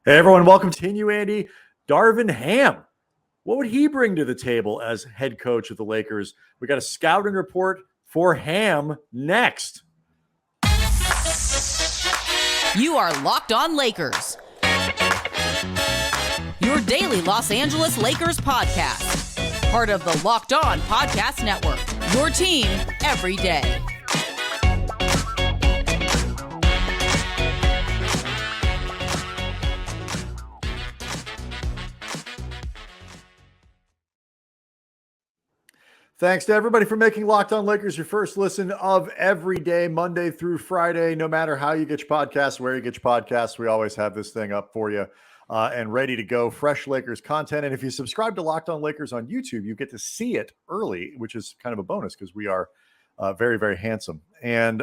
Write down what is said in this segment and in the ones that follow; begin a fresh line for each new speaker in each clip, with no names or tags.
Hey, everyone. Welcome to you, Andy. Darvin Ham. What would he bring to the table as head coach of the Lakers? We got a scouting report for Ham next.
You are Locked On Lakers, your daily Los Angeles Lakers podcast. Part of the Locked On Podcast Network, your team every day.
Thanks to everybody for making Locked On Lakers your first listen of every day, Monday through Friday. No matter how you get your podcasts, where you get your podcasts, we always have this thing up for you and ready to go. Fresh Lakers content. And if you subscribe to Locked On Lakers on YouTube, you get to see it early, which is kind of a bonus because we are very, very handsome. And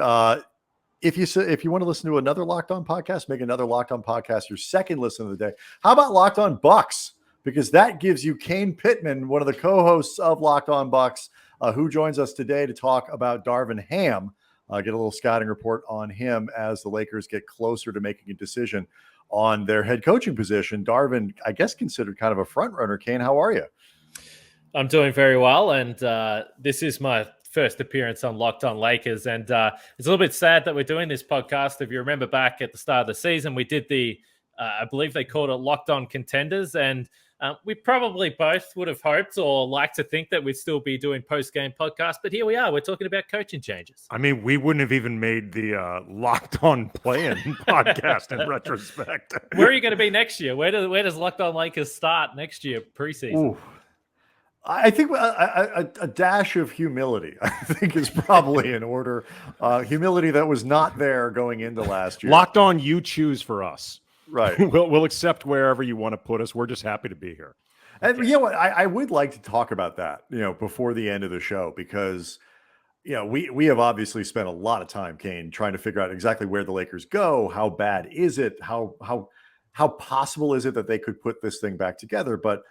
if you want to listen to another Locked On podcast, make another Locked On podcast your second listen of the day. How about Locked On Bucks? Because that gives you Kane Pittman, one of the co-hosts of Locked On Bucks, who joins us today to talk about Darvin Ham, get a little scouting report on him as the Lakers get closer to making a decision on their head coaching position. Darvin, I guess, considered kind of a front runner. Kane, how are you?
I'm doing very well, and this is my first appearance on Locked On Lakers, and it's a little bit sad that we're doing this podcast. If you remember back at the start of the season, we did I believe they called it Locked On Contenders, and we probably both would have hoped or liked to think that we'd still be doing post-game podcasts, but here we are. We're talking about coaching changes.
I mean, we wouldn't have even made the Locked On Play-In podcast in retrospect.
Where are you going to be next year? Where does Locked On Lakers start next year, preseason?
Ooh. I think a dash of humility, I think, is probably in order. Humility that was not there going into last year.
Locked On, you choose for us.
Right.
We'll accept wherever you want to put us. We're just happy to be here.
And you know what? I would like to talk about that, before the end of the show, because, we have obviously spent a lot of time, Kane, trying to figure out exactly where the Lakers go. How bad is it? How possible is it that they could put this thing back together? But,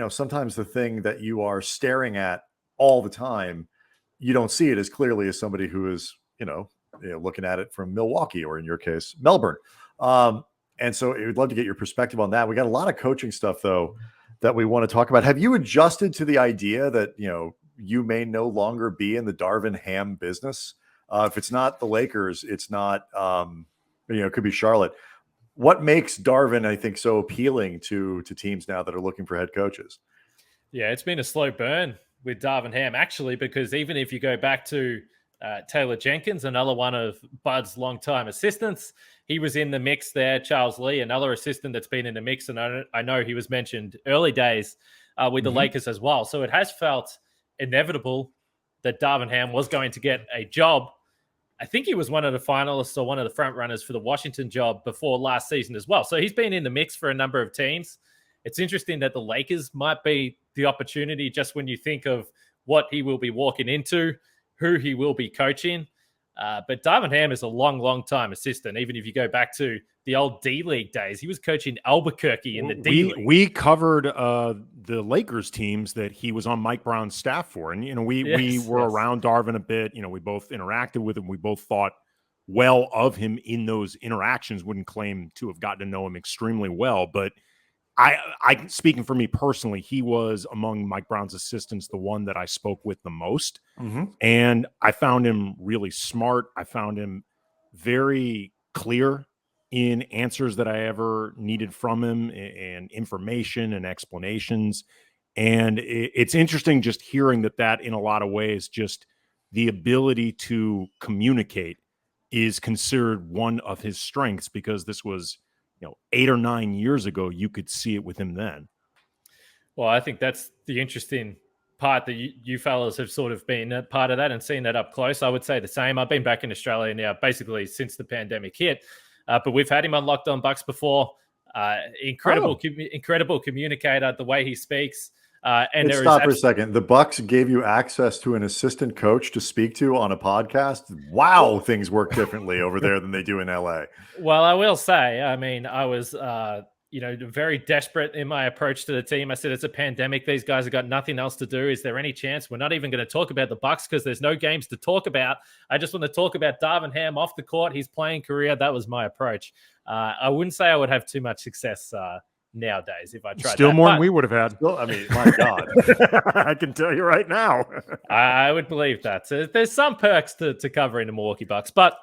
sometimes the thing that you are staring at all the time, you don't see it as clearly as somebody who is, looking at it from Milwaukee, or in your case, Melbourne. And so I would love to get your perspective on that. We got a lot of coaching stuff, though, that we want to talk about. Have you adjusted to the idea that, you may no longer be in the Darvin Ham business? If it's not the Lakers, it's not, it could be Charlotte. What makes Darvin, I think, so appealing to teams now that are looking for head coaches?
Yeah, it's been a slow burn with Darvin Ham, actually, because even if you go back to Taylor Jenkins, another one of Bud's longtime assistants, he was in the mix there. Charles Lee, another assistant that's been in the mix, and I know he was mentioned early days with the Lakers as well. So it has felt inevitable that Darvin Ham was going to get a job. I think he was one of the finalists or one of the front runners for the Washington job before last season as well. So he's been in the mix for a number of teams. It's interesting that the Lakers might be the opportunity just when you think of what he will be walking into, who he will be coaching. But Darvin Ham is a long time assistant. Even if you go back to the old D-League days, he was coaching Albuquerque in the D-League.
We covered the Lakers teams that he was on Mike Brown's staff for. And, we were around Darvin a bit. We both interacted with him. We both thought well of him in those interactions. Wouldn't claim to have gotten to know him extremely well. But I speaking for me personally, he was among Mike Brown's assistants, the one that I spoke with the most. Mm-hmm. And I found him really smart. I found him very clear in answers that I ever needed from him, and information and explanations. And it's interesting just hearing that in a lot of ways, just the ability to communicate is considered one of his strengths, because this was 8 or 9 years ago. You could see it with him then.
Well, I think that's the interesting part, that you fellas have sort of been a part of that and seen that up close. I would say the same. I've been back in Australia now basically since the pandemic hit, but we've had him on Locked On Bucks before. Incredible communicator, the way he speaks. And
stop for a second. The Bucks gave you access to an assistant coach to speak to on a podcast. Wow, things work differently over there than they do in LA.
Well, I will say, I mean, I was very desperate in my approach to the team. I said, it's a pandemic. These guys have got nothing else to do. Is there any chance? We're not even going to talk about the Bucks because there's no games to talk about. I just want to talk about Darvin Ham off the court, his playing career. That was my approach. I wouldn't say I would have too much success nowadays if I tried
Still
that.
more than we would have had.
Well, I mean, my God.
I can tell you right now.
I would believe that. So there's some perks to covering the Milwaukee Bucks, but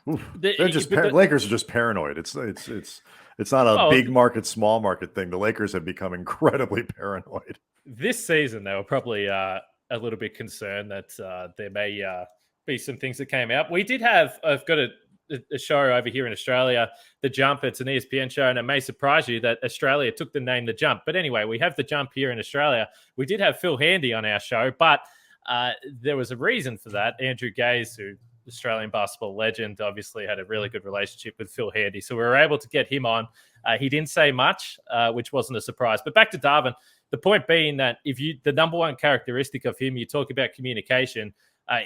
Lakers are just paranoid. It's not a big market, small market thing. The Lakers have become incredibly paranoid.
This season, they were probably a little bit concerned that there may be some things that came out. We did have, I've got a show over here in Australia, The Jump. It's an ESPN show, and it may surprise you that Australia took the name The Jump. But anyway, we have The Jump here in Australia. We did have Phil Handy on our show, but there was a reason for that. Andrew Gaze, who Australian basketball legend, obviously had a really good relationship with Phil Handy. So we were able to get him on. He didn't say much, which wasn't a surprise. But back to Darvin, the point being that the number one characteristic of him, you talk about communication,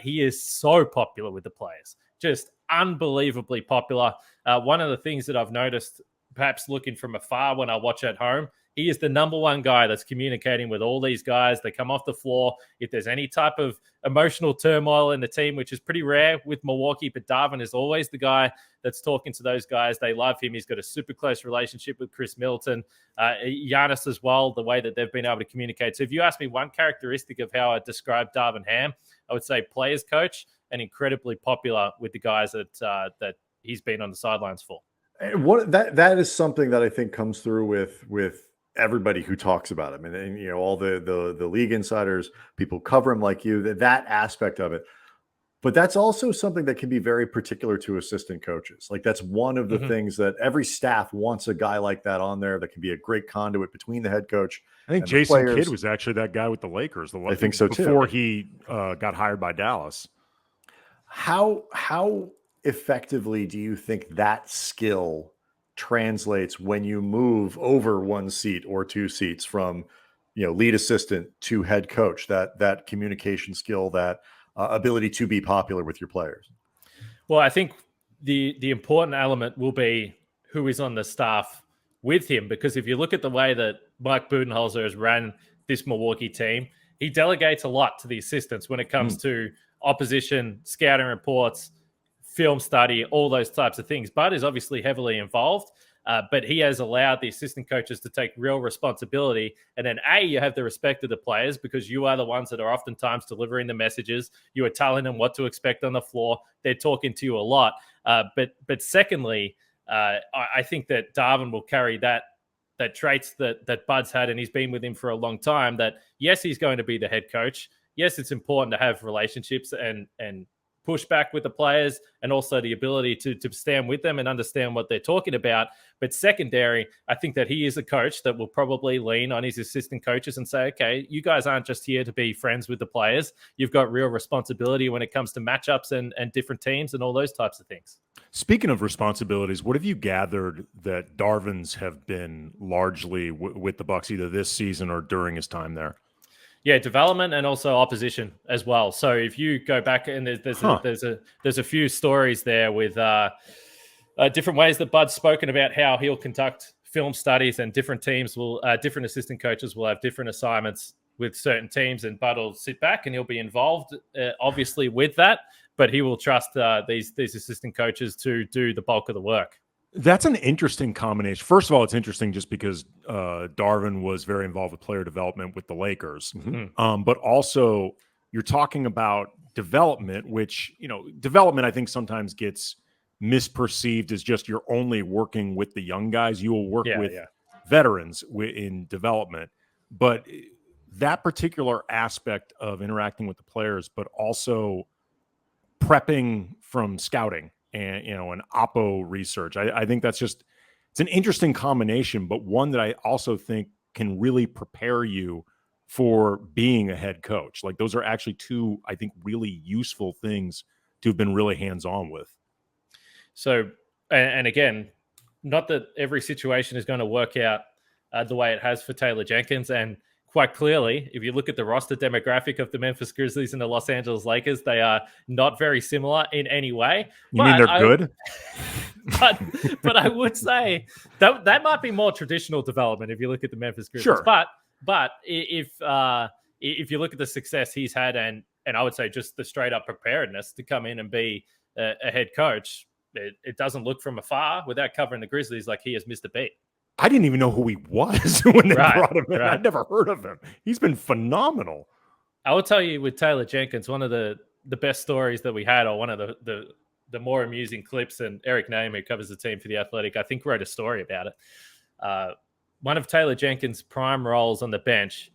he is so popular with the players, just unbelievably popular. One of the things that I've noticed, perhaps looking from afar when I watch at home, he is the number one guy that's communicating with all these guys. They come off the floor. If there's any type of emotional turmoil in the team, which is pretty rare with Milwaukee, but Darvin is always the guy that's talking to those guys. They love him. He's got a super close relationship with Chris Middleton, Giannis as well, the way that they've been able to communicate. So if you ask me one characteristic of how I describe Darvin Ham, I would say players coach and incredibly popular with the guys that he's been on the sidelines for.
And that is something that I think comes through with everybody who talks about him, and all the league insiders, people cover him like you, that aspect of it. But that's also something that can be very particular to assistant coaches. Like that's one of the things that every staff wants, a guy like that on there that can be a great conduit between the head coach.
I think Jason Kidd was actually that guy with the Lakers.
I think so too.
Before he got hired by Dallas.
How effectively do you think that skill translates when you move over one seat or two seats from lead assistant to head coach, that communication skill, that ability to be popular with your players?
Well, I think the important element will be who is on the staff with him, because if you look at the way that Mike Budenholzer has ran this Milwaukee team, he delegates a lot to the assistants when it comes to opposition, scouting reports, film study, all those types of things. Bud is obviously heavily involved, but he has allowed the assistant coaches to take real responsibility. And then you have the respect of the players because you are the ones that are oftentimes delivering the messages. You are telling them what to expect on the floor. They're talking to you a lot. But secondly, I think that Darvin will carry that traits that Bud's had, and he's been with him for a long time, that yes, he's going to be the head coach. Yes, it's important to have relationships and push back with the players, and also the ability to stand with them and understand what they're talking about. But secondary, I think that he is a coach that will probably lean on his assistant coaches and say, okay, you guys aren't just here to be friends with the players. You've got real responsibility when it comes to matchups and different teams and all those types of things.
Speaking of responsibilities, what have you gathered that Darvin's have been largely with the Bucks either this season or during his time there?
Yeah, development and also opposition as well. So if you go back, and there's a few stories there with different ways that Bud's spoken about how he'll conduct film studies, and different teams will, different assistant coaches will have different assignments with certain teams, and Bud will sit back and he'll be involved, obviously, with that, but he will trust these assistant coaches to do the bulk of the work.
That's an interesting combination. First of all, it's interesting just because Darvin was very involved with player development with the Lakers. But also you're talking about development, which, development I think sometimes gets misperceived as just you're only working with the young guys. You will work with veterans in development. But that particular aspect of interacting with the players, but also prepping from scouting, and an oppo research. I think that's it's an interesting combination, but one that I also think can really prepare you for being a head coach. Like those are actually two, I think, really useful things to have been really hands-on with.
So, and again, not that every situation is going to work out the way it has for Taylor Jenkins, and quite clearly, if you look at the roster demographic of the Memphis Grizzlies and the Los Angeles Lakers, they are not very similar in any way.
You mean they're good?
but I would say that might be more traditional development if you look at the Memphis Grizzlies.
Sure.
But if you look at the success he's had, and I would say just the straight up preparedness to come in and be a head coach, it doesn't look from afar without covering the Grizzlies like he has missed a beat.
I didn't even know who he was when they brought him in.
Right.
I'd never heard of him. He's been phenomenal.
I will tell you with Taylor Jenkins, one of the best stories that we had, or one of the more amusing clips, and Eric Name, who covers the team for The Athletic, I think wrote a story about it. One of Taylor Jenkins' prime roles on the bench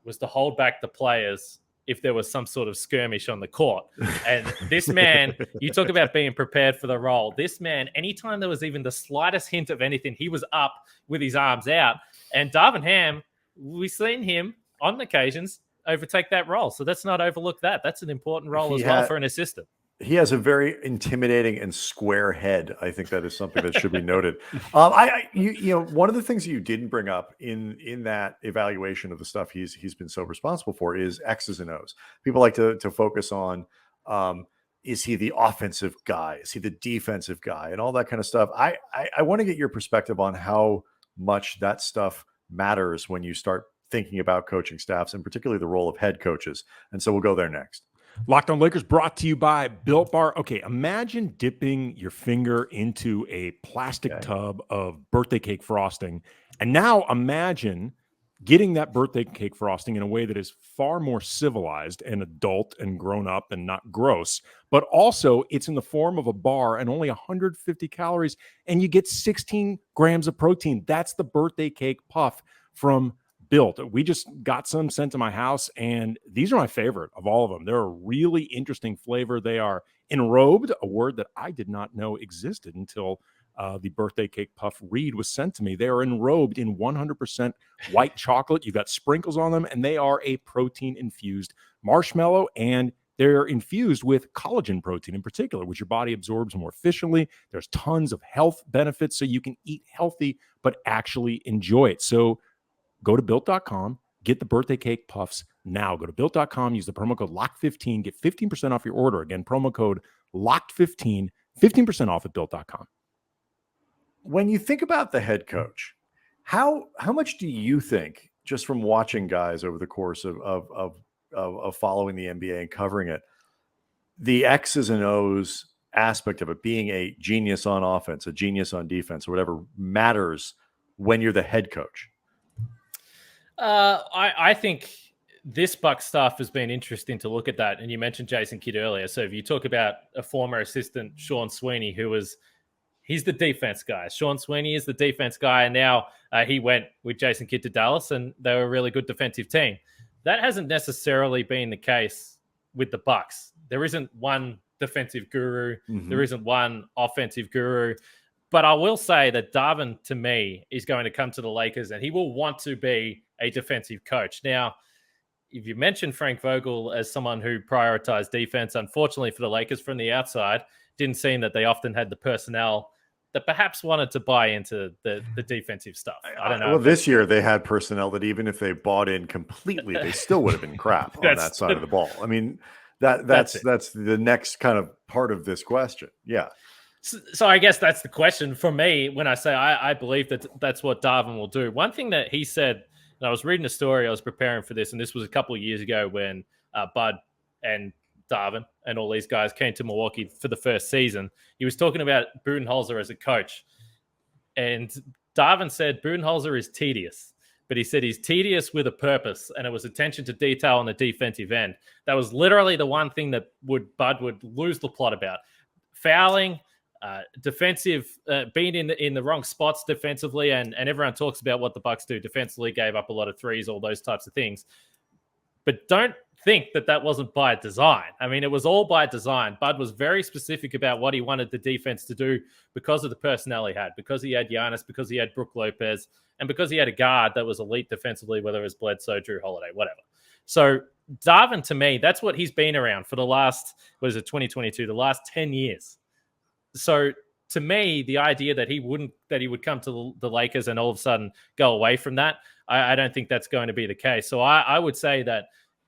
was to hold back the players if there was some sort of skirmish on the court. And this man, you talk about being prepared for the role. This man, anytime there was even the slightest hint of anything, he was up with his arms out. And Darvin Ham, we've seen him on occasions overtake that role. So let's not overlook that. That's an important role as well for an assistant.
He has a very intimidating and square head. I think that is something that should be noted. One of the things you didn't bring up in that evaluation of the stuff he's been so responsible for is X's and O's. People like to focus on, is he the offensive guy? Is he the defensive guy? And all that kind of stuff. I want to get your perspective on how much that stuff matters when you start thinking about coaching staffs, and particularly the role of head coaches. And so we'll go there next.
Locked On Lakers brought to you by Built Bar. Okay, imagine dipping your finger into a plastic tub of birthday cake frosting. And now imagine getting that birthday cake frosting in a way that is far more civilized and adult and grown up and not gross. But also it's in the form of a bar and only 150 calories. And you get 16 grams of protein. That's the birthday cake puff from Built. We just got some sent to my house, and these are my favorite of all of them. They're a really interesting flavor. They are enrobed, a word that I did not know existed until the birthday cake puff read was sent to me. They are enrobed in 100% white chocolate. You've got sprinkles on them, and they are a protein-infused marshmallow, and they're infused with collagen protein in particular, which your body absorbs more efficiently. There's tons of health benefits, so you can eat healthy but actually enjoy it. So go to Built.com, get the birthday cake puffs now. Go to Built.com, use the promo code LOCKED15, get 15% off your order. Again, promo code LOCKED15, 15% off at Built.com.
When you think about the head coach, how much do you think, just from watching guys over the course of following the NBA and covering it, the X's and O's aspect of it, being a genius on offense, a genius on defense, or whatever, matters when you're the head coach?
I think this Buck stuff has been interesting to look at that. And you mentioned Jason Kidd earlier. So if you talk about a former assistant, Sean Sweeney, he's the defense guy. Sean Sweeney is the defense guy. And now he went with Jason Kidd to Dallas, and they were a really good defensive team. That hasn't necessarily been the case with the Bucks. There isn't one defensive guru. Mm-hmm. There isn't one offensive guru. But I will say that Darvin, to me, is going to come to the Lakers, and he will want to be a defensive coach. Now, if you mentioned Frank Vogel as someone who prioritized defense, unfortunately for the Lakers from the outside, didn't seem that they often had the personnel that perhaps wanted to buy into the defensive stuff. I don't know.
Well, this year they had personnel that even if they bought in completely, they still would have been crap on that side of the ball. I mean, that's the next kind of part of this question. Yeah.
So I guess that's the question for me when I say I believe that that's what Darvin will do. One thing that he said, and I was reading a story, I was preparing for this, and this was a couple of years ago when Bud and Darvin and all these guys came to Milwaukee for the first season. He was talking about Budenholzer as a coach. And Darvin said Budenholzer is tedious, but he said he's tedious with a purpose, and it was attention to detail on the defensive end. That was literally the one thing that Bud would lose the plot about. Fouling, defensive, being in the wrong spots defensively, and everyone talks about what the Bucks do defensively, gave up a lot of threes, all those types of things. But don't think that wasn't by design. I mean, it was all by design. Bud was very specific about what he wanted the defense to do because of the personnel he had, because he had Giannis, because he had Brook Lopez, and because he had a guard that was elite defensively, whether it was Bledsoe, Drew Holiday, whatever. So Darvin, to me, that's what he's been around for the last, 2022, the last 10 years. So to me, the idea that he would come to the Lakers and all of a sudden go away from that, I don't think that's going to be the case. So I would say that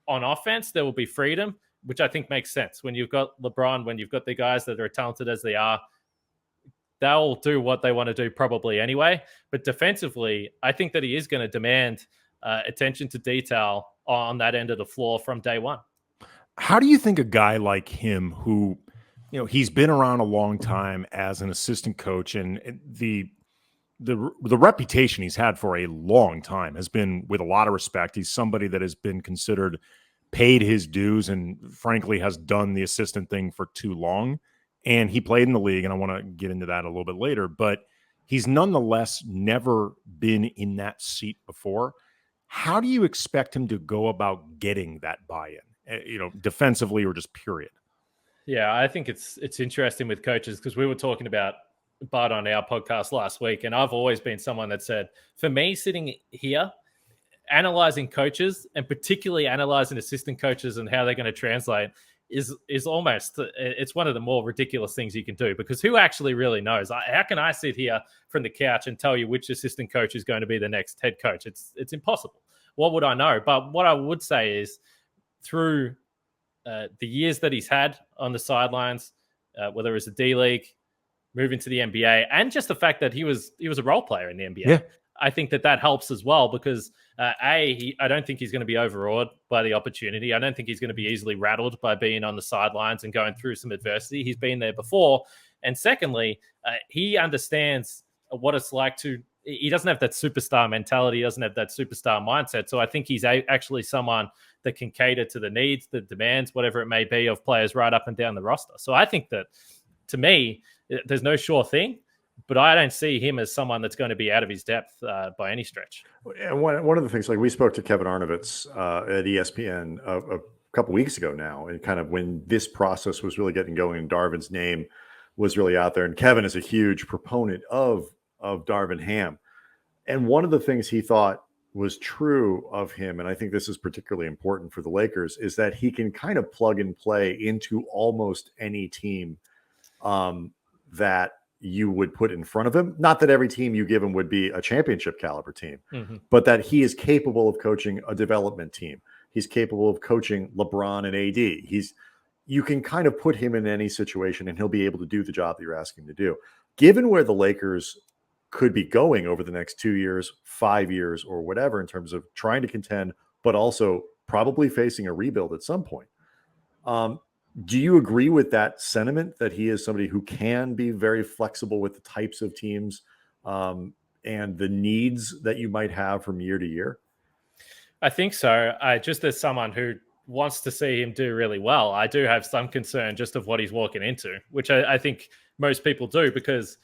on offense, there will be freedom, which I think makes sense. When you've got LeBron, when you've got the guys that are talented as they are, they'll do what they want to do probably anyway. But defensively, I think that he is going to demand attention to detail on that end of the floor from day one.
How do you think a guy like him, who, he's been around a long time as an assistant coach, and the reputation he's had for a long time has been with a lot of respect. He's somebody that has been considered paid his dues and frankly has done the assistant thing for too long. And he played in the league, and I want to get into that a little bit later, but he's nonetheless never been in that seat before. How do you expect him to go about getting that buy-in, defensively or just period?
Yeah, I think it's interesting with coaches, because we were talking about Bud on our podcast last week, and I've always been someone that said, for me, sitting here, analyzing coaches and particularly analyzing assistant coaches and how they're going to translate is almost, it's one of the more ridiculous things you can do, because who actually really knows? How can I sit here from the couch and tell you which assistant coach is going to be the next head coach? It's impossible. What would I know? But what I would say is, through the years that he's had on the sidelines, whether it was the D League, moving to the NBA, and just the fact that he was a role player in the NBA.
Yeah.
I think that helps as well, because I don't think he's going to be overawed by the opportunity. I don't think he's going to be easily rattled by being on the sidelines and going through some adversity. He's been there before. And secondly, he understands what it's like he doesn't have that superstar mentality. He doesn't have that superstar mindset. So I think he's actually someone that can cater to the needs, the demands, whatever it may be, of players right up and down the roster. So I think that, to me, there's no sure thing, but I don't see him as someone that's going to be out of his depth by any stretch.
And one of the things, like, we spoke to Kevin Arnovitz at ESPN a couple weeks ago now, and kind of when this process was really getting going and Darvin's name was really out there. And Kevin is a huge proponent of Darvin Ham. And one of the things he thought was true of him, and I think this is particularly important for the Lakers, is that he can kind of plug and play into almost any team that you would put in front of him. Not that every team you give him would be a championship caliber team, but that he is capable of coaching a development team. He's capable of coaching LeBron and AD. You can kind of put him in any situation and he'll be able to do the job that you're asking him to do. Given where the Lakers could be going over the next 2 years, 5 years, or whatever, in terms of trying to contend, but also probably facing a rebuild at some point. Do you agree with that sentiment, that he is somebody who can be very flexible with the types of teams and the needs that you might have from year to year?
I think so. Just as someone who wants to see him do really well, I do have some concern just of what he's walking into, which I think most people do, because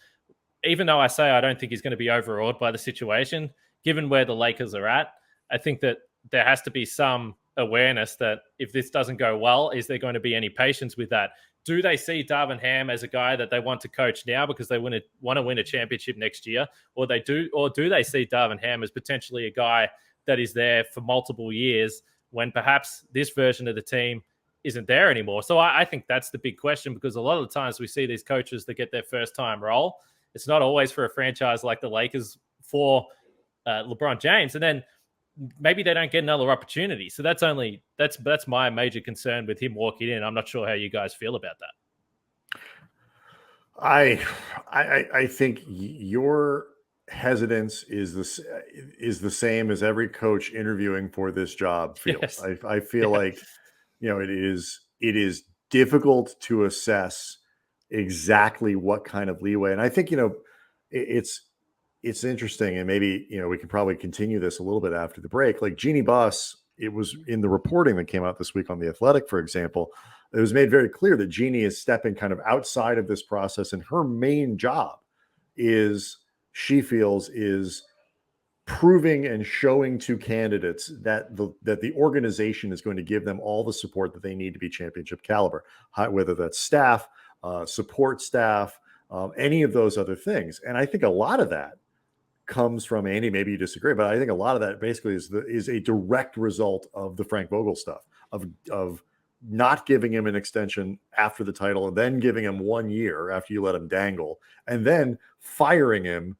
even though I say I don't think he's going to be overawed by the situation, given where the Lakers are at, I think that there has to be some awareness that if this doesn't go well, is there going to be any patience with that? Do they see Darvin Ham as a guy that they want to coach now because they want to win a championship next year? Or do they see Darvin Ham as potentially a guy that is there for multiple years when perhaps this version of the team isn't there anymore? So I think that's the big question, because a lot of the times we see these coaches that get their first time role. It's not always for a franchise like the Lakers for LeBron James. And then maybe they don't get another opportunity. So that's my major concern with him walking in. I'm not sure how you guys feel about that.
I think your hesitance is the same as every coach interviewing for this job feels.
Yes.
I feel like, it is difficult to assess exactly what kind of leeway. And I think, it's interesting, and maybe, we can probably continue this a little bit after the break. Like Jeannie Buss, it was in the reporting that came out this week on The Athletic, for example, it was made very clear that Jeannie is stepping kind of outside of this process, and her main job she feels is proving and showing to candidates that the organization is going to give them all the support that they need to be championship caliber, whether that's staff, support staff, any of those other things. And I think a lot of that comes from, Andy, maybe you disagree, but I think a lot of that basically is a direct result of the Frank Vogel stuff, of not giving him an extension after the title, and then giving him 1 year after you let him dangle, and then firing him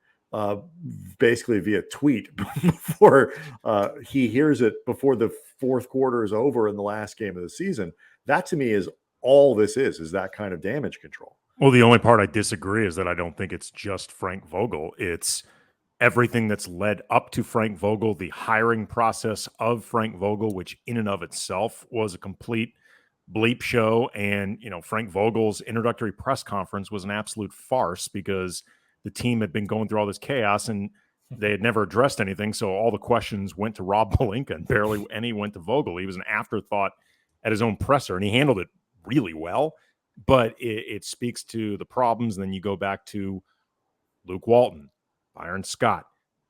basically via tweet before he hears it, before the fourth quarter is over in the last game of the season. That to me is all this is that kind of damage control.
Well, the only part I disagree is that I don't think it's just Frank Vogel. It's everything that's led up to Frank Vogel, the hiring process of Frank Vogel, which in and of itself was a complete bleep show. And, Frank Vogel's introductory press conference was an absolute farce because the team had been going through all this chaos and they had never addressed anything. So all the questions went to Rob Pelinka and barely any went to Vogel. He was an afterthought at his own presser and he handled it really well. But it speaks to the problems. And then you go back to Luke Walton, Byron Scott,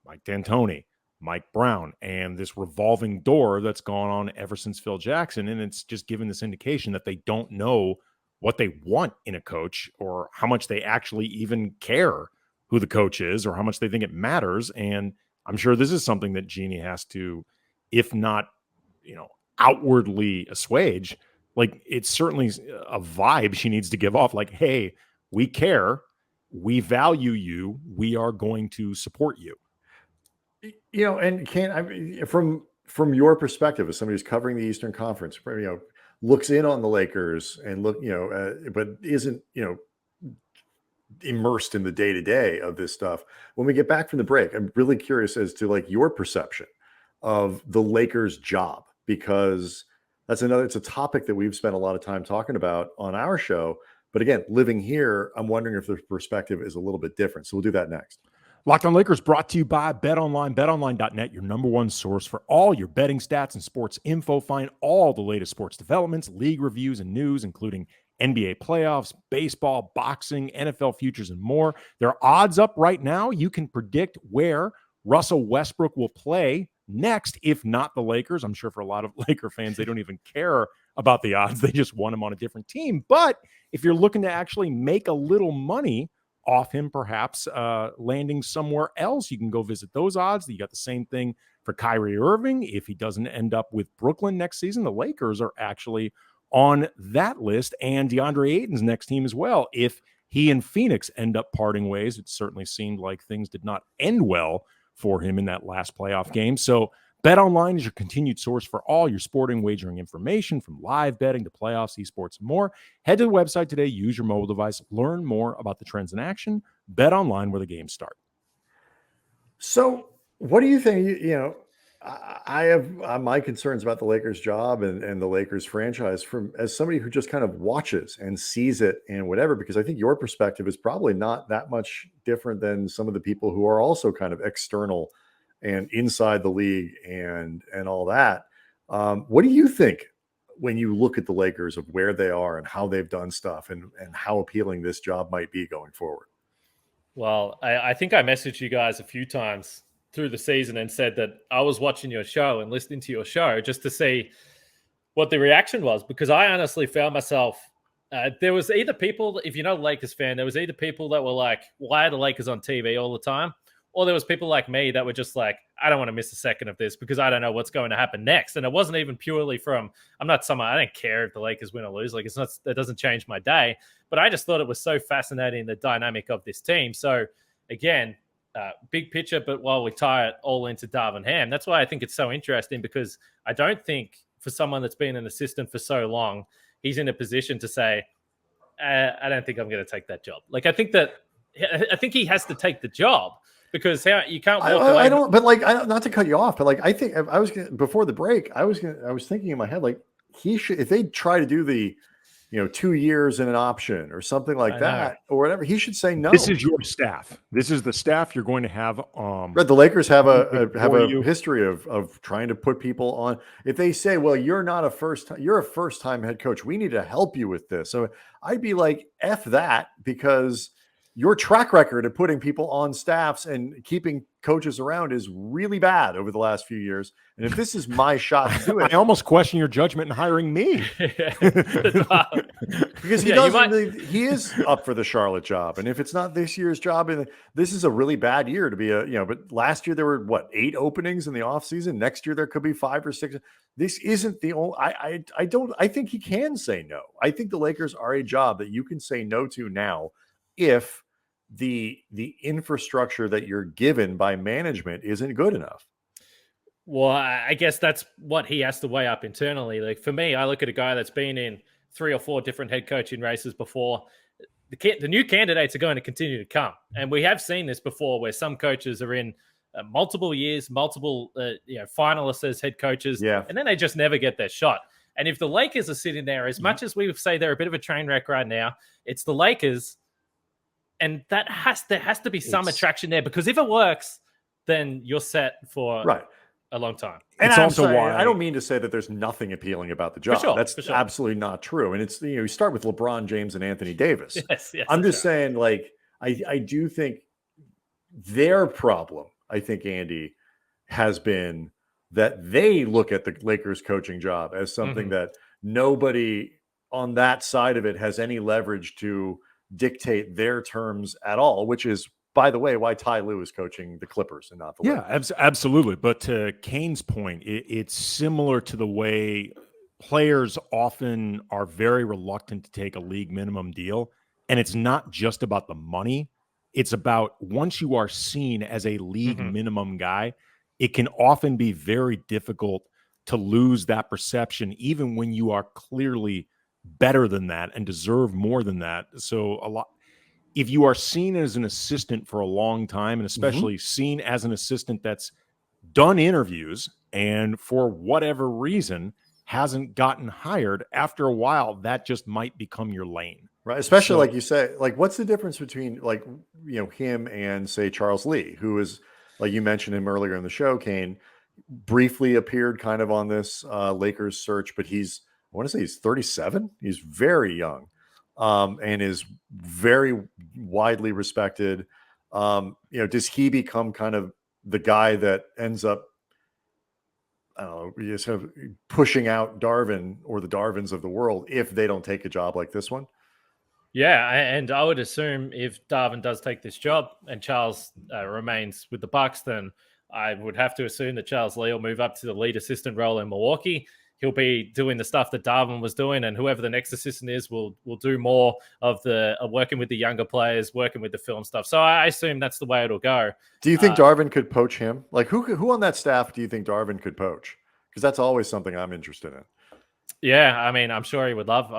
Mike D'Antoni, Mike Brown, and this revolving door that's gone on ever since Phil Jackson. And it's just given this indication that they don't know what they want in a coach or how much they actually even care who the coach is or how much they think it matters. And I'm sure this is something that Jeannie has to, if not, outwardly assuage. Like, it's certainly a vibe she needs to give off. Like, hey, we care. We value you. We are going to support you.
And from your perspective as somebody who's covering the Eastern Conference, looks in on the Lakers and but isn't, immersed in the day-to-day of this stuff. When we get back from the break, I'm really curious as to your perception of the Lakers' job, because it's a topic that we've spent a lot of time talking about on our show. But again, living here, I'm wondering if the perspective is a little bit different. So we'll do that next.
Locked On Lakers brought to you by BetOnline. BetOnline.net, your number one source for all your betting stats and sports info. Find all the latest sports developments, league reviews, and news, including NBA playoffs, baseball, boxing, NFL futures, and more. There are odds up right now. You can predict where Russell Westbrook will play next, if not the Lakers. I'm sure for a lot of Laker fans, they don't even care about the odds. They just want him on a different team. But if you're looking to actually make a little money off him, perhaps landing somewhere else, you can go visit those odds. You got the same thing for Kyrie Irving. If he doesn't end up with Brooklyn next season, the Lakers are actually on that list, and DeAndre Ayton's next team as well. If he and Phoenix end up parting ways, it certainly seemed like things did not end well for him in that last playoff game. So BetOnline is your continued source for all your sporting wagering information, from live betting to playoffs, esports, and more. Head to the website today, use your mobile device, learn more about the trends in action. BetOnline, where the games start.
So what do you think? I have my concerns about the Lakers job and the Lakers franchise as somebody who just kind of watches and sees it and whatever, because I think your perspective is probably not that much different than some of the people who are also kind of external and inside the league and all that. What do you think when you look at the Lakers, of where they are and how they've done stuff and how appealing this job might be going forward?
Well, I think I messaged you guys a few times through the season and said that I was watching your show and listening to your show just to see what the reaction was, because I honestly found myself, there was either people, if you're not a Lakers fan, there was either people that were like, why are the Lakers on TV all the time? Or there was people like me that were just like, I don't want to miss a second of this because I don't know what's going to happen next. And it wasn't even purely from, I don't care if the Lakers win or lose. Like, that doesn't change my day. But I just thought it was so fascinating, the dynamic of this team. So again, big picture, but while we tie it all into Darvin Ham, that's why I think it's so interesting, because I don't think for someone that's been an assistant for so long, he's in a position to say, I don't think I'm going to take that job. Like, I think he has to take the job, because you can't walk away.
I don't, but not to cut you off, but I think I was before the break, I was thinking in my head, like, he should, if they try to do the 2 years and an option or something like that, or whatever, he should say no.
This is your staff. This is the staff you're going to have.
Right, the Lakers have a history of trying to put people on. If they say, well, you're a first time head coach, we need to help you with this. So I'd be like, F that, because your track record of putting people on staffs and keeping coaches around is really bad over the last few years. And if this is my shot to do it,
I almost question your judgment in hiring me.
Because he is up for the Charlotte job. And if it's not this year's job, and this is a really bad year to be but last year there were 8 openings in the offseason. Next year there could be 5 or 6. This isn't the only, I think he can say no. I think the Lakers are a job that you can say no to now if the infrastructure that you're given by management isn't good enough.
Well, I guess that's what he has to weigh up internally. Like, for me, I look at a guy that's been in 3 or 4 different head coaching races before. the new candidates are going to continue to come. And we have seen this before where some coaches are in multiple years, multiple finalists as head coaches, and then they just never get their shot. And if the Lakers are sitting there, as much as we say they're a bit of a train wreck right now, it's the Lakers. And there has to be some attraction there, because if it works, then you're set for a long time.
And it's also why I don't mean to say that there's nothing appealing about the job. That's absolutely not true. And it's, you start with LeBron James and Anthony Davis.
Yes,
I'm just saying, like, I do think their problem, I think, Andy, has been that they look at the Lakers coaching job as something that nobody on that side of it has any leverage to dictate their terms at all, which is, by the way, why Ty Lue is coaching the Clippers and not the Lakers.
Absolutely. But to Kane's point, it's similar to the way players often are very reluctant to take a league minimum deal. And it's not just about the money. It's about, once you are seen as a league minimum guy, it can often be very difficult to lose that perception, even when you are clearly better than that and deserve more than that. So if you are seen as an assistant for a long time, and especially seen as an assistant that's done interviews and for whatever reason hasn't gotten hired, after a while, that just might become your lane.
Right. Especially like you say, like, what's the difference between, like, him and, say, Charles Lee, who is, like you mentioned him earlier in the show, Kane, briefly appeared kind of on this Lakers search, but I want to say he's 37. He's very young, and is very widely respected. Does he become kind of the guy that ends up, I don't know, just kind of pushing out Darvin or the Darvins of the world if they don't take a job like this one?
Yeah, and I would assume if Darvin does take this job and Charles remains with the Bucks, then I would have to assume that Charles Lee will move up to the lead assistant role in Milwaukee. He'll be doing the stuff that Darvin was doing, and whoever the next assistant is will do more of the working with the younger players, working with the film stuff. So I assume that's the way it'll go.
Do you think Darvin could poach him? Like, who on that staff do you think Darvin could poach? Because that's always something I'm interested in.
Yeah, I mean, I'm sure he would love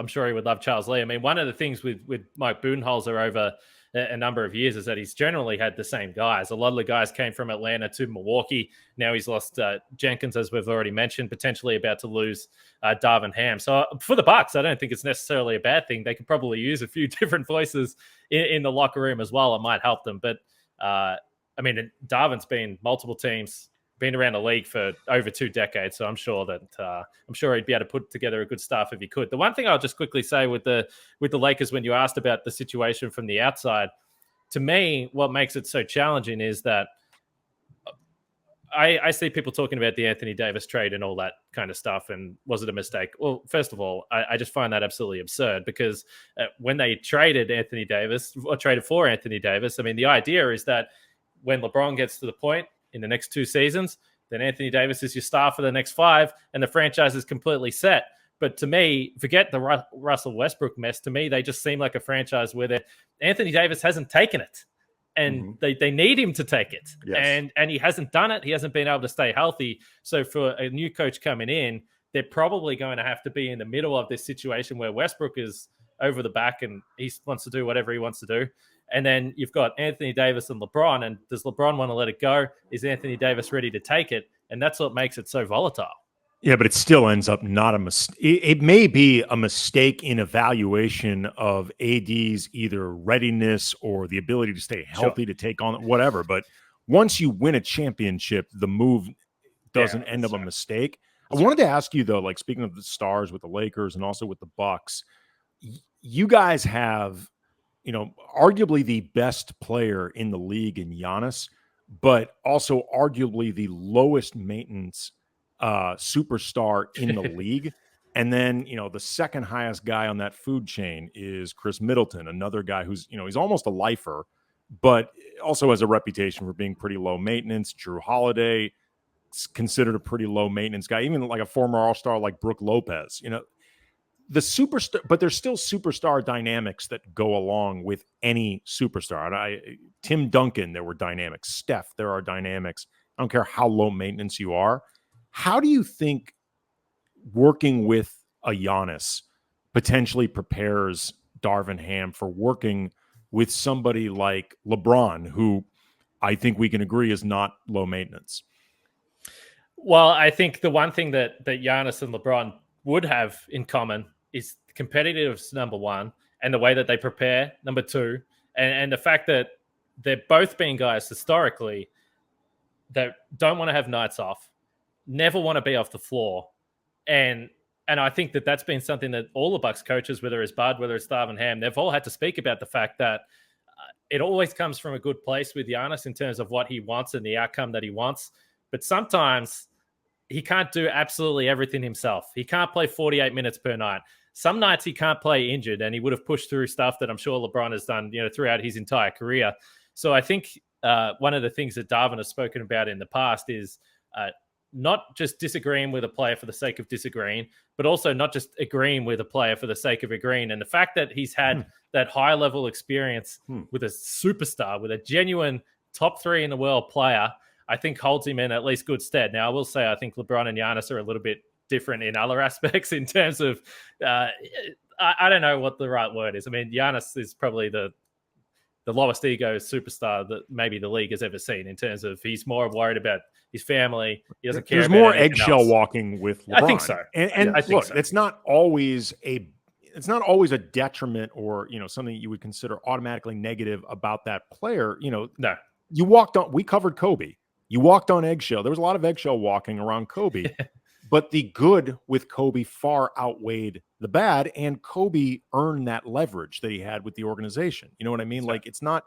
Charles Lee. I mean, one of the things with Mike Budenholzer over a number of years is that he's generally had the same guys. A lot of the guys came from Atlanta to Milwaukee. Now he's lost Jenkins, as we've already mentioned, potentially about to lose Darvin Ham. So for the Bucks, I don't think it's necessarily a bad thing. They could probably use a few different voices in the locker room as well. It might help them. But I mean, Darvin's been multiple teams, been around the league for over 2 decades, so I'm sure he'd be able to put together a good staff if he could. The one thing I'll just quickly say with the Lakers, when you asked about the situation from the outside, to me, what makes it so challenging is that I see people talking about the Anthony Davis trade and all that kind of stuff, and was it a mistake? Well, first of all, I just find that absolutely absurd, because when they traded Anthony Davis, or traded for Anthony Davis, I mean, the idea is that when LeBron gets to the point in the next 2 seasons, then Anthony Davis is your star for the next 5, and the franchise is completely set. But to me, forget the Russell Westbrook mess. To me, they just seem like a franchise where Anthony Davis hasn't taken it, and they need him to take it. Yes. And he hasn't done it. He hasn't been able to stay healthy. So for a new coach coming in, they're probably going to have to be in the middle of this situation where Westbrook is over the back and he wants to do whatever he wants to do. And then you've got Anthony Davis and LeBron. And does LeBron want to let it go? Is Anthony Davis ready to take it? And that's what makes it so volatile.
Yeah, but it still ends up not a mistake. It may be a mistake in evaluation of AD's either readiness or the ability to stay healthy to take on whatever. But once you win a championship, the move doesn't end up a mistake. I wanted to ask you, though, like, speaking of the stars with the Lakers and also with the Bucks, you guys have, arguably the best player in the league in Giannis, but also arguably the lowest maintenance superstar in the league. And then, the second highest guy on that food chain is Chris Middleton, another guy who's, he's almost a lifer, but also has a reputation for being pretty low maintenance. Drew Holiday is considered a pretty low maintenance guy, even like a former All-Star like Brooke Lopez, the superstar, but there's still superstar dynamics that go along with any superstar. Tim Duncan, there were dynamics. Steph, there are dynamics. I don't care how low maintenance you are. How do you think working with a Giannis potentially prepares Darvin Ham for working with somebody like LeBron, who I think we can agree is not low maintenance.
Well, I think the one thing that Giannis and LeBron would have in common is competitiveness, number one, and the way that they prepare, number two, and the fact that they're both been guys historically that don't want to have nights off, never want to be off the floor. And I think that that's been something that all the Bucks coaches, whether it's Bud, whether it's Darvin Ham, they've all had to speak about the fact that it always comes from a good place with Giannis in terms of what he wants and the outcome that he wants. But sometimes he can't do absolutely everything himself. He can't play 48 minutes per night. Some nights he can't play injured, and he would have pushed through stuff that I'm sure LeBron has done, throughout his entire career. So I think one of the things that Darvin has spoken about in the past is not just disagreeing with a player for the sake of disagreeing, but also not just agreeing with a player for the sake of agreeing. And the fact that he's had that high level experience with a superstar, with a genuine top 3 in the world player, I think holds him in at least good stead. Now, I will say I think LeBron and Giannis are a little bit different in other aspects in terms of, I don't know what the right word is. I mean, Giannis is probably the lowest ego superstar that maybe the league has ever seen in terms of he's more worried about his family. He doesn't care.
There's more eggshell walking with LeBron.
I think so.
And I think look, it's not always a detriment or, something you would consider automatically negative about that player.
No.
We covered Kobe. You walked on eggshell. There was a lot of eggshell walking around Kobe, but the good with Kobe far outweighed the bad, and Kobe earned that leverage that he had with the organization. You know what I mean? Like, it's not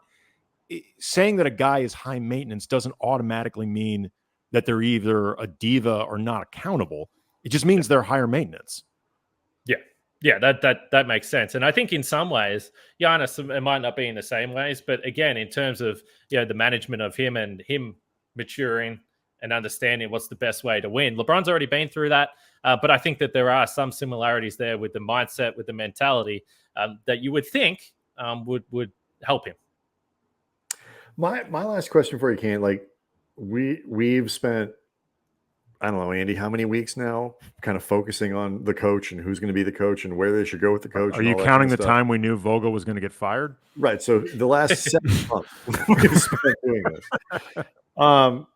saying that a guy is high maintenance doesn't automatically mean that they're either a diva or not accountable. It just means they're higher maintenance.
Yeah, that makes sense. And I think in some ways, Giannis, it might not be in the same ways, but again, in terms of the management of him and him maturing and understanding what's the best way to win, LeBron's already been through that. But I think that there are some similarities there with the mindset, with the mentality that you would think would help him.
My last question for you, Kane, like we've spent, I don't know, Andy, how many weeks now kind of focusing on the coach and who's going to be the coach and where they should go with the coach.
Are you counting the time we knew Vogel was going to get fired?
Right. So the last 7 months we've spent doing this.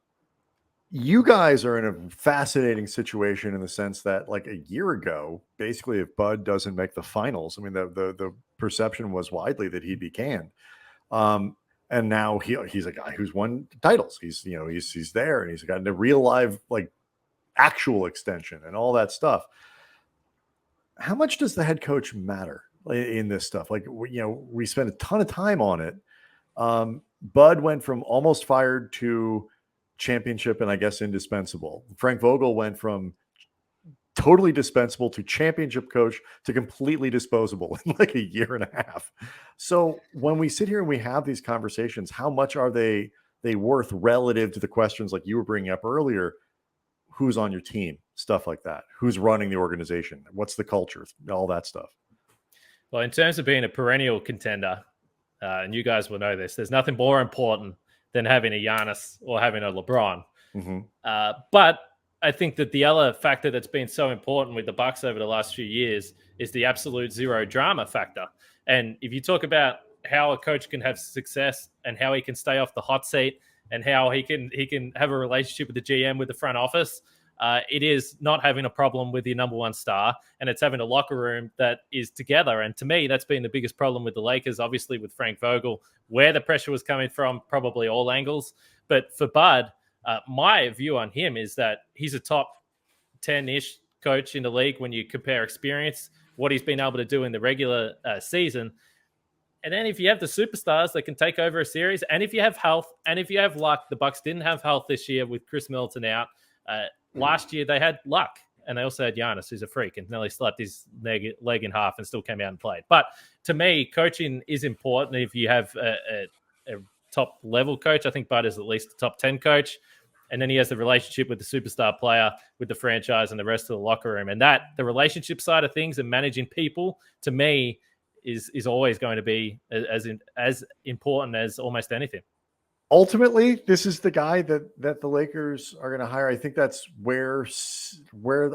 You guys are in a fascinating situation in the sense that, like, a year ago, basically, if Bud doesn't make the finals, I mean, the perception was widely that he'd be canned. And now he's a guy who's won titles. He's there, and he's gotten a real live, like, actual extension and all that stuff. How much does the head coach matter in this stuff? Like, we spent a ton of time on it. Bud went from almost fired to championship and I guess indispensable. Frank Vogel went from totally dispensable to championship coach to completely disposable in like a year and a half. So when we sit here and we have these conversations, how much are they worth relative to the questions like you were bringing up earlier? Who's on your team? Stuff like that. Who's running the organization? What's the culture? All that stuff.
Well, in terms of being a perennial contender, and you guys will know this, there's nothing more important than having a Giannis or having a LeBron.
Mm-hmm.
But I think that the other factor that's been so important with the Bucks over the last few years is the absolute zero drama factor. And if you talk about how a coach can have success and how he can stay off the hot seat and how he can have a relationship with the GM, with the front office, it is not having a problem with your number one star, and it's having a locker room that is together. And to me, that's been the biggest problem with the Lakers, obviously with Frank Vogel, where the pressure was coming from, probably all angles. But for Bud, my view on him is that he's a top 10-ish coach in the league when you compare experience, what he's been able to do in the regular season. And then if you have the superstars that can take over a series, and if you have health, and if you have luck, the Bucks didn't have health this year with Chris Middleton out. Last year they had luck, and they also had Giannis, who's a freak, and nearly slapped his leg in half and still came out and played. But to me, coaching is important. If you have a top level coach, I think Bud is at least a top 10 coach. And then he has the relationship with the superstar player, with the franchise, and the rest of the locker room. And that the relationship side of things and managing people, to me, is always going to be as important as almost anything.
ultimately, this is the guy that the Lakers are going to hire. I think that's where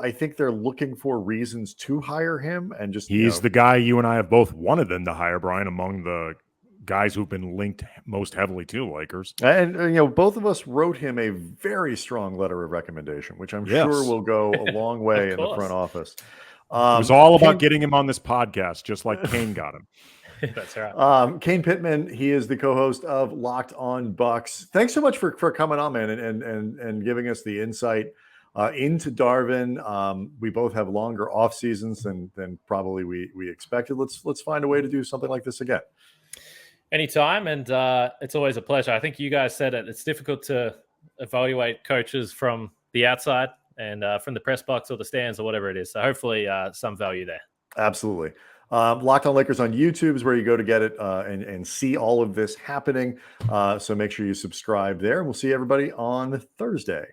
I think they're looking for reasons to hire him, and just
he's the guy you and I have both wanted them to hire, Brian, among the guys who've been linked most heavily to the Lakers.
And both of us wrote him a very strong letter of recommendation, which I'm sure will go a long way in the front office.
It was all about getting him on this podcast, just like Kane got him.
That's right.
Kane Pittman, he is the co-host of Locked On Bucks. Thanks so much for coming on, man, and giving us the insight into Darvin. We both have longer off seasons than probably we expected. Let's find a way to do something like this again.
Anytime, and it's always a pleasure. I think you guys said it. It's difficult to evaluate coaches from the outside and from the press box or the stands or whatever it is. So hopefully some value there.
Absolutely. Locked On Lakers on YouTube is where you go to get it and see all of this happening. So make sure you subscribe there. And we'll see everybody on Thursday.